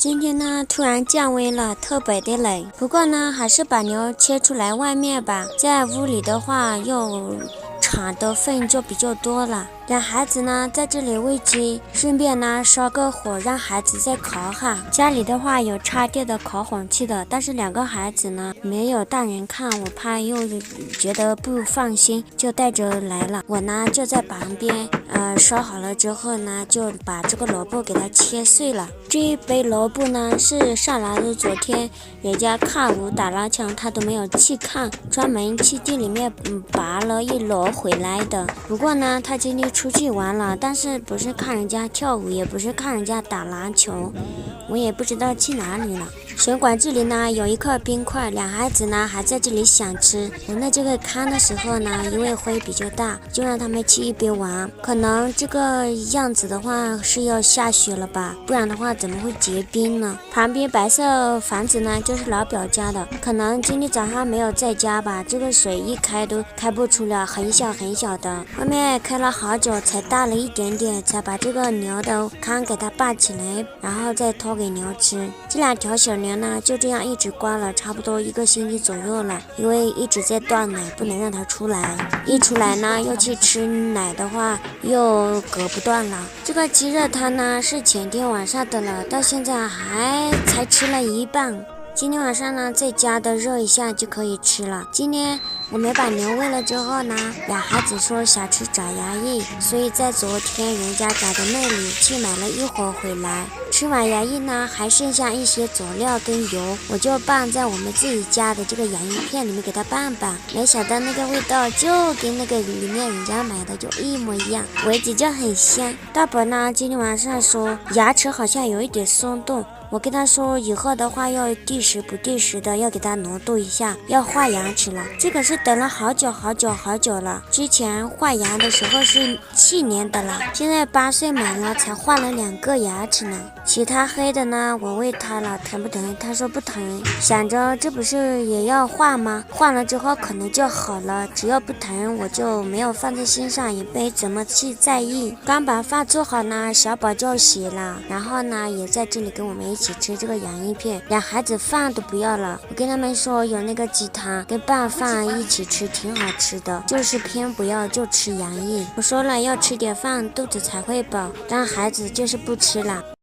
今天呢，突然降温了，特别的冷。不过呢，还是把牛切出来外面吧，在屋里的话又铲的粪就比较多了。让孩子呢在这里喂鸡，顺便呢烧个火，让孩子再烤哈。家里的话有插电的烤火器的，但是两个孩子呢没有大人看，我怕又觉得不放心，就带着来了。我呢就在旁边，烧好了之后呢，就把这个萝卜给它切碎了。这一杯萝卜呢是上来的，昨天人家看我打篮球，他都没有去看，专门去地里面拔了一箩回来的。不过呢，他今天出去玩了，但是不是看人家跳舞，也不是看人家打篮球，我也不知道去哪里了。水管这里呢有一块冰块，两孩子呢还在这里想吃。我那这个看的时候呢，因为灰比较大，就让他们去一边玩。可能这个样子的话是要下雪了吧，不然的话怎么会结冰呢？旁边白色房子呢就是老表家的，可能今天早上没有在家吧，这个水一开都开不出了，很小很小的。后面开了好久才大了一点点，才把这个牛的糠给它拔起来，然后再拖给牛吃。这两条小牛呢就这样一直关了差不多1个星期左右了，因为一直在断奶，不能让它出来，一出来呢又去吃奶的话又隔不断了。这个鸡热汤呢是前天晚上的了，到现在才吃了一半。今天晚上呢再加的热一下就可以吃了。今天我们把牛喂了之后呢，俩孩子说想吃炸牙印，所以在昨天人家炸的那里去买了一盒回来。吃完牙印呢，还剩下一些佐料跟油，我就拌在我们自己家的这个洋芋片里面给它拌拌。没想到那个味道就跟那个里面人家买的就一模一样，闻着就很香。大伯呢今天晚上说牙齿好像有一点松动，我跟他说以后的话要定时不定时的要给他挪动一下，要换牙齿了。这个是等了好久了，之前换牙的时候是去年的了，现在8岁满了才换了2个牙齿呢。其他黑的呢我喂他了，疼不疼？他说不疼，想着这不是也要换吗？换了之后可能就好了，只要不疼我就没有放在心上，也没怎么去在意。刚把饭做好呢，小宝就洗了，然后呢也在这里跟我们一起吃这个洋芋片。两孩子饭都不要了，我跟他们说有那个鸡汤跟拌饭一起吃挺好吃的，就是偏不要就吃洋芋。我说了要吃点饭肚子才会饱，但孩子就是不吃了。